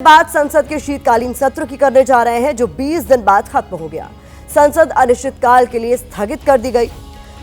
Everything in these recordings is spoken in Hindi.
बात संसद के शीतकालीन सत्र की करने जा रहे हैं, जो 20 दिन बाद खत्म हो गया। संसद अनिश्चितकाल के लिए स्थगित कर दी गई।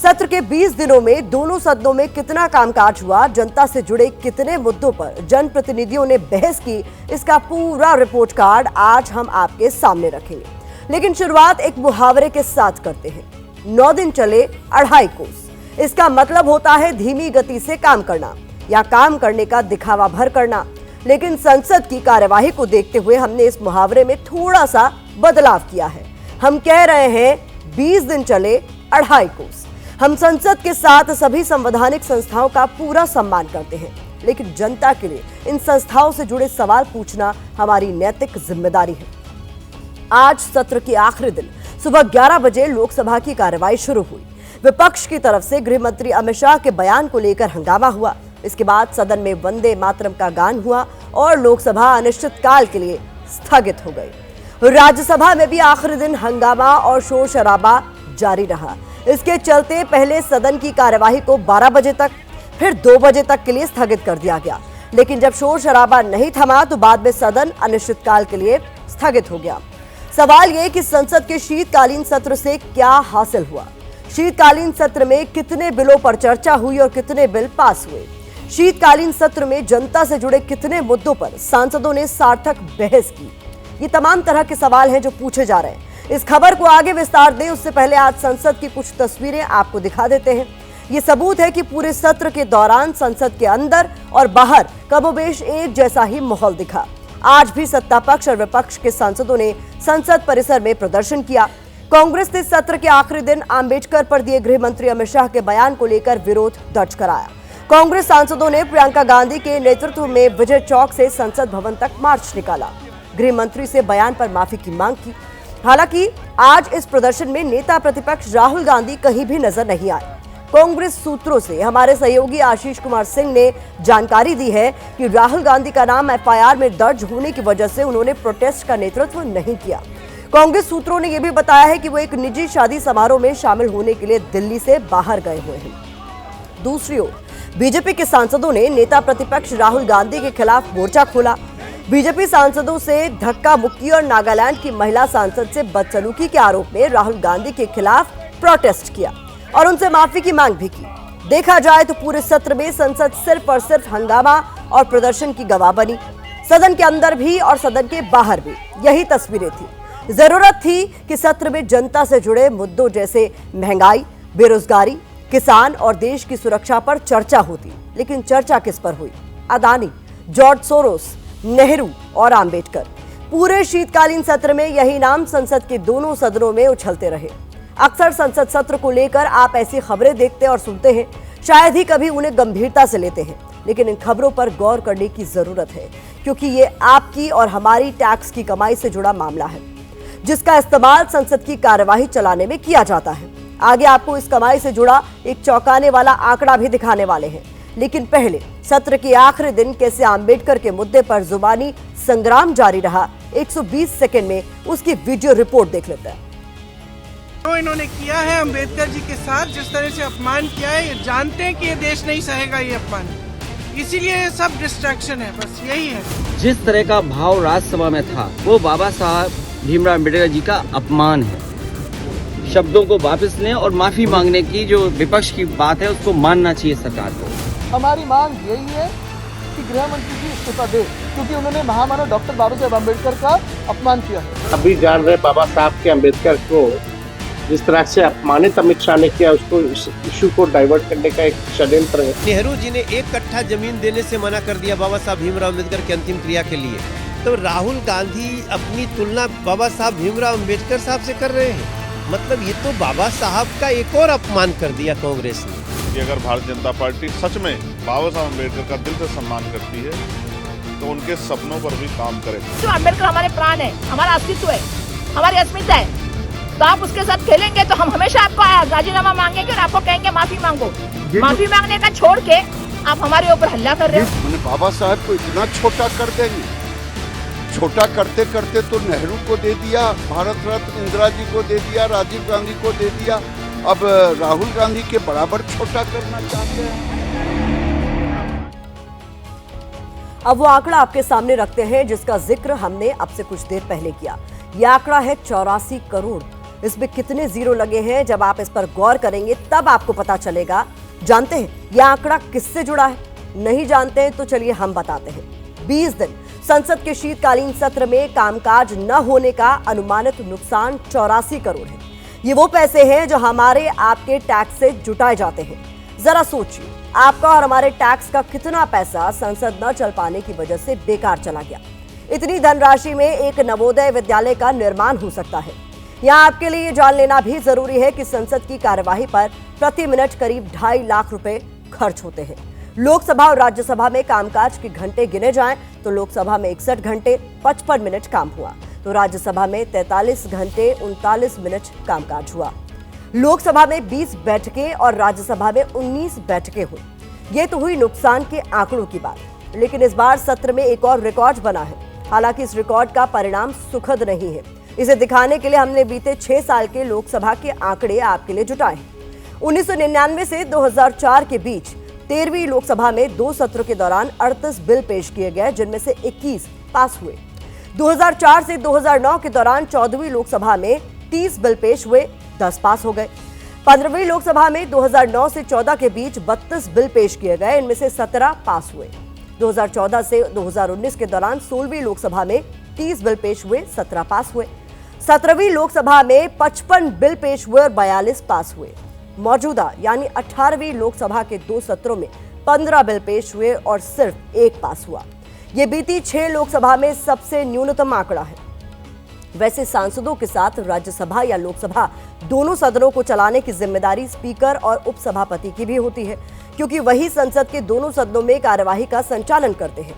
सत्र के 20 दिनों में दोनों सदनों में कितना कामकाज हुआ, जनता से जुड़े कितने मुद्दों पर जनप्रतिनिधियों ने बहस की, इसका पूरा रिपोर्ट कार्ड आज हम आपके सामने रखेंगे। लेकिन शुरुआत एक मुहावरे के साथ करते हैं। 9 दिन चले 2.5 कोस। इसका मतलब होता है धीमी गति से काम करना या काम करने का दिखावा भर करना। लेकिन संसद की कार्यवाही को देखते हुए हमने इस मुहावरे में थोड़ा सा बदलाव किया है। हम कह रहे हैं 20 दिन चले 2.5 कोस। हम संसद के साथ सभी संवैधानिक संस्थाओं का पूरा सम्मान करते हैं, लेकिन जनता के लिए इन संस्थाओं से जुड़े सवाल पूछना हमारी नैतिक जिम्मेदारी है। आज सत्र के आखिरी दिन सुबह 11 बजे लोकसभा की कार्यवाही शुरू हुई। विपक्ष की तरफ से गृह मंत्री अमित शाह के बयान को लेकर हंगामा हुआ। इसके बाद सदन में वंदे मातरम का गान हुआ और लोकसभा अनिश्चितकाल के लिए स्थगित हो गई। राज्यसभा में भी आखिरी दिन हंगामा और शोर शराबा जारी रहा। इसके चलते पहले सदन की कार्यवाही को 12 बजे तक, फिर 2 बजे तक के लिए स्थगित कर दिया गया। लेकिन जब शोर शराबा नहीं थमा तो बाद में सदन अनिश्चितकाल के लिए स्थगित हो गया। सवाल यह कि संसद के शीतकालीन सत्र से क्या हासिल हुआ, शीतकालीन सत्र में कितने बिलों पर चर्चा हुई और कितने बिल पास हुए, शीतकालीन सत्र में जनता से जुड़े कितने मुद्दों पर सांसदों ने सार्थक बहस की। ये तमाम तरह के सवाल हैं जो पूछे जा रहे हैं। इस खबर को आगे विस्तार दें उससे पहले आज संसद की कुछ तस्वीरें आपको दिखा देते हैं। ये सबूत है कि पूरे सत्र के दौरान संसद के अंदर और बाहर कमोबेश एक जैसा ही माहौल दिखा। आज भी सत्ता पक्ष और विपक्ष के सांसदों ने संसद परिसर में प्रदर्शन किया। कांग्रेस ने सत्र के आखिरी दिन अम्बेडकर पर दिए गृह मंत्री अमित शाह के बयान को लेकर विरोध दर्ज कराया। कांग्रेस सांसदों ने प्रियंका गांधी के नेतृत्व में विजय चौक से संसद भवन तक मार्च निकाला। गृह मंत्री से बयान पर माफी की मांग की। हालांकि आज इस प्रदर्शन में नेता प्रतिपक्ष राहुल गांधी कहीं भी नजर नहीं आए। कांग्रेस सूत्रों से हमारे सहयोगी आशीष कुमार सिंह ने जानकारी दी है कि राहुल गांधी का नाम एफआईआर में दर्ज होने की वजह से उन्होंने प्रोटेस्ट का नेतृत्व नहीं किया। कांग्रेस सूत्रों ने यह भी बताया है कि वो एक निजी शादी समारोह में शामिल होने के लिए दिल्ली से बाहर गए हुए हैं। दूसरी ओर बीजेपी के सांसदों ने नेता प्रतिपक्ष राहुल गांधी के खिलाफ मोर्चा खोला। बीजेपी सांसदों से धक्का मुक्की और नागालैंड की महिला सांसद से बदसलूकी के आरोप में राहुल गांधी के खिलाफ प्रोटेस्ट किया और उनसे माफी की मांग भी की। देखा जाए तो पूरे सत्र में संसद सिर्फ और सिर्फ हंगामा और प्रदर्शन की गवाह बनी। सदन के अंदर भी और सदन के बाहर भी यही तस्वीरें थी। जरूरत थी कि सत्र में जनता से जुड़े मुद्दों जैसे महंगाई, बेरोजगारी, किसान और देश की सुरक्षा पर चर्चा होती, लेकिन चर्चा किस पर हुई? अदानी, जॉर्ज सोरोस, नेहरू और आम्बेडकर। पूरे शीतकालीन सत्र में यही नाम संसद के दोनों सदनों में उछलते रहे। अक्सर संसद सत्र को लेकर आप ऐसी खबरें देखते और सुनते हैं, शायद ही कभी उन्हें गंभीरता से लेते हैं, लेकिन इन खबरों पर गौर करने की जरूरत है, क्योंकि ये आपकी और हमारी टैक्स की कमाई से जुड़ा मामला है, जिसका इस्तेमाल संसद की कार्यवाही चलाने में किया जाता है। आगे आपको इस कमाई से जुड़ा एक चौंकाने वाला आंकड़ा भी दिखाने वाले हैं, लेकिन पहले सत्र के आखिरी दिन कैसे आम्बेडकर के मुद्दे पर जुबानी संग्राम जारी रहा, 120 सेकंड में उसकी वीडियो रिपोर्ट देख लेते हैं। तो इन्होंने किया है अम्बेडकर जी के साथ, जिस तरह से अपमान किया है, ये जानते हैं कि ये देश नहीं सहेगा ये अपमान, इसीलिए ये सब डिस्ट्रैक्शन है, बस यही है। जिस तरह का भाव राज्यसभा में था वो बाबा साहब भीमराव अम्बेडकर जी का अपमान है। शब्दों को वापस लें और माफी मांगने की जो विपक्ष की बात है उसको मानना चाहिए सरकार को। हमारी मांग यही है कि गृह मंत्री जी इस्तीफा दे, क्योंकि उन्होंने महामानव डॉक्टर बाबा साहेब अम्बेडकर का अपमान किया है। अभी जान रहे बाबा साहब के अम्बेडकर को जिस तरह से अपमानित अमित शाह ने किया, उसको इस इशू को डाइवर्ट करने का एक षड्यंत्र है। नेहरू जी ने 1 कट्ठा जमीन देने से मना कर दिया बाबा साहब भीमराव अम्बेडकर की अंतिम क्रिया के लिए, तो राहुल गांधी अपनी तुलना बाबा साहब भीमराव अम्बेडकर साहब से कर रहे हैं। मतलब ये तो बाबा साहब का एक और अपमान कर दिया कांग्रेस ने। कि अगर भारतीय जनता पार्टी सच में बाबा साहब अम्बेडकर का दिल से सम्मान करती है तो उनके सपनों पर भी काम करे। जो अम्बेडकर हमारे प्राण है, हमारा अस्तित्व है, हमारी अस्मिता है, तो आप उसके साथ खेलेंगे तो हम हमेशा आपको राजीनामा मांगेंगे और आपको कहेंगे माफी मांगो। माफी मांगने का छोड़ के आप हमारे ऊपर हल्ला कर रहे हो। बाबा साहब को इतना छोटा कर देंगे, छोटा करते करते तो नेहरू को दे दिया, भारत रत्न इंदिरा जी को दे दिया, राजीव गांधी को दे दिया, अब राहुल गांधी के बराबर छोटा करना चाहते हैं। अब वो आंकड़ा आपके सामने रखते हैं जिसका जिक्र हमने अब से कुछ देर पहले किया। यह आंकड़ा है 84 करोड़। इसमें कितने जीरो लगे हैं, जब आप इस पर गौर करेंगे तब आपको पता चलेगा। जानते हैं यह आंकड़ा किससे जुड़ा है? नहीं जानते हैं तो चलिए हम बताते हैं। 20 दिन संसद के शीतकालीन सत्र में कामकाज न होने का अनुमानित नुकसान 84 करोड़ है। ये वो पैसे हैं जो हमारे आपके टैक्स से जुटाए जाते हैं। जरा सोचिए, आपका और हमारे टैक्स का कितना पैसा संसद न चल पाने की वजह से बेकार चला गया। इतनी धनराशि में एक नवोदय विद्यालय का निर्माण हो सकता है। यहाँ आपके लिए जान लेना भी जरूरी है कि संसद की कार्यवाही पर प्रति मिनट करीब 2.5 लाख रुपए खर्च होते हैं। लोकसभा और राज्यसभा में कामकाज के घंटे गिने जाएं तो लोकसभा में 61 घंटे 55 मिनट काम हुआ, तो राज्यसभा में 43 घंटे 39 मिनट कामकाज हुआ। लोकसभा में 20 बैठकें और राज्यसभा में 19 बैठकें हुई। ये तो हुई नुकसान के आंकड़ों की बात, लेकिन इस बार सत्र में एक और रिकॉर्ड बना है। हालांकि इस रिकॉर्ड का परिणाम सुखद नहीं है। इसे दिखाने के लिए हमने बीते 6 साल के लोकसभा के आंकड़े आपके लिए जुटाए हैं। 1999 से 2004 के बीच 13वीं लोकसभा में 2 सत्रों के दौरान 38 बिल पेश किए गए, जिनमें से 21 पास हुए। 2004 से 2009 के दौरान 14वीं लोकसभा में 30 बिल पेश हुए, 10 पास हो गए। 15वीं लोकसभा में 2009 से 14 के बीच 32 बिल पेश किए गए, इनमें से 17 पास हुए। 2014 से 2019 के दौरान 16वीं लोकसभा में 30 बिल पेश हुए, 17 पास हुए। 17वीं लोकसभा में 55 बिल पेश हुए और 42 पास हुए। मौजूदा यानी 18वीं लोकसभा के 2 सत्रों में 15 बिल पेश हुए और सिर्फ 1 पास हुआ। ये बीती 6 लोकसभा में सबसे न्यूनतम आंकड़ा है। वैसे सांसदों के साथ राज्यसभा या लोकसभा दोनों सदनों को चलाने की जिम्मेदारी स्पीकर और उपसभापति की भी होती है, क्योंकि वही संसद के दोनों सदनों में कार्यवाही का संचालन करते हैं।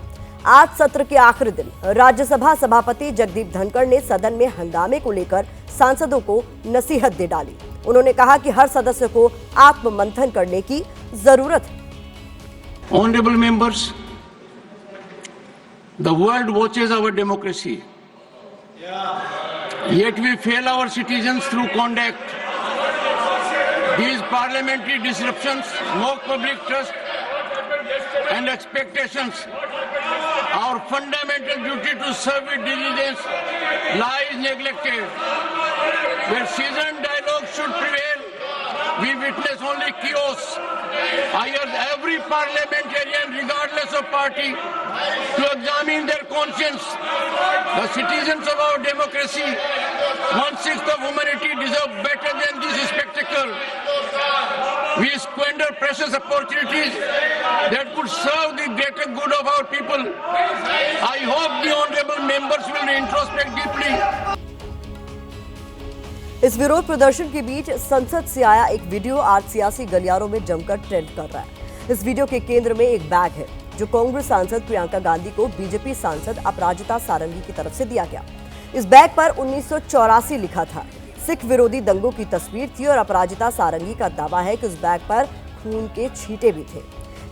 आज सत्र के आखिरी दिन राज्यसभा सभापति जगदीप धनखड़ ने सदन में हंगामे को लेकर सांसदों को नसीहत दे डाली। उन्होंने कहा कि हर सदस्य को आत्ममंथन करने की जरूरत है। Honorable members, the world watches our democracy. Yet we fail our citizens through conduct. These parliamentary disruptions mock public trust and expectations. Our fundamental duty to serve with diligence lies neglected. Where seasoned dialogue should prevail, we witness only chaos. I urge every parliamentarian, regardless of party, to examine their conscience. The citizens of our democracy, 1/6 of humanity, deserve better than this spectacle. We squander precious opportunities that could serve the greater good of our people. I hope the honorable members will introspect deeply. इस विरोध प्रदर्शन के बीच संसद से आया एक वीडियो आज सियासी गलियारों में जमकर ट्रेंड कर रहा है। इस वीडियो के केंद्र में एक बैग है जो कांग्रेस सांसद प्रियंका गांधी को बीजेपी सांसद अपराजिता सारंगी की तरफ से दिया गया। इस बैग पर 1984 लिखा था। सिख विरोधी दंगों की तस्वीर थी और अपराजिता सारंगी का दावा है कि उस बैग पर खून के छींटे भी थे।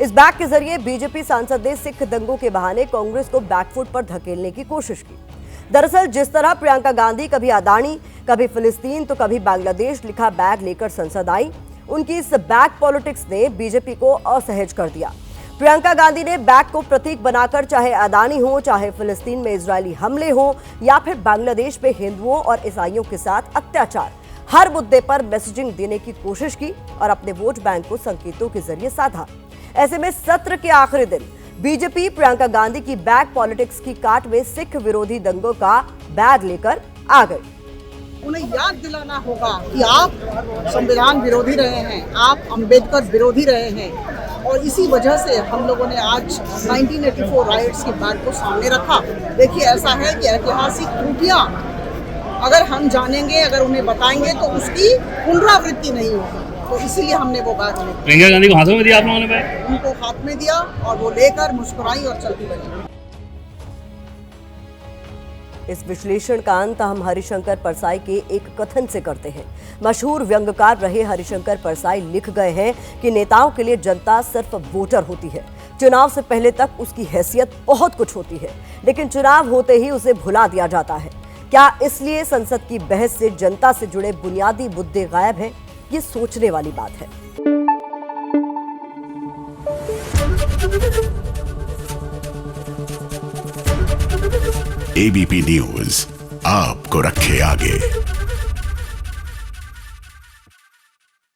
इस बैग के जरिए बीजेपी सांसद ने सिख दंगों के बहाने कांग्रेस को बैकफुट पर धकेलने की कोशिश की। दरअसल जिस तरह प्रियंका गांधी कभी अदानी, कभी फिलिस्तीन तो कभी बांग्लादेश लिखा बैग लेकर संसद आई, उनकी इस बैग पॉलिटिक्स ने बीजेपी को असहज कर दिया। प्रियंका गांधी ने बैग को प्रतीक बनाकर चाहे अदानी हो, चाहे फिलिस्तीन में इजरायली हमले हो या फिर बांग्लादेश में हिंदुओं और ईसाइयों के साथ अत्याचार, हर मुद्दे पर मैसेजिंग देने की कोशिश की और अपने वोट बैंक को संकेतों के जरिए साधा। ऐसे में सत्र के आखिरी दिन बीजेपी प्रियंका गांधी की बैग पॉलिटिक्स की काट में सिख विरोधी दंगों का बैग लेकर आ गई। उन्हें याद दिलाना होगा कि आप संविधान विरोधी रहे हैं, आप अंबेडकर विरोधी रहे हैं और इसी वजह से हम लोगों ने आज 1984 राइट्स की बात को सामने रखा। देखिए ऐसा है कि ऐतिहासिक त्रुटियां अगर हम जानेंगे, अगर उन्हें बताएंगे तो उसकी पुनरावृत्ति नहीं होगी, तो इसीलिए हमने वो बात ली। प्रियंका गांधी को हाथों में दिया आप लोगों ने? उनको हाथ में दिया और वो लेकर मुस्कुराई और चलती रही। इस विश्लेषण का अंत हम हरिशंकर परसाई के एक कथन से करते हैं। मशहूर व्यंग्यकार रहे हरिशंकर परसाई लिख गए हैं कि नेताओं के लिए जनता सिर्फ वोटर होती है। चुनाव से पहले तक उसकी हैसियत बहुत कुछ होती है, लेकिन चुनाव होते ही उसे भुला दिया जाता है। क्या इसलिए संसद की बहस से जनता से जुड़े बुनियादी मुद्दे गायब हैं? ये सोचने वाली बात है। एबीपी न्यूज आपको रखे आगे।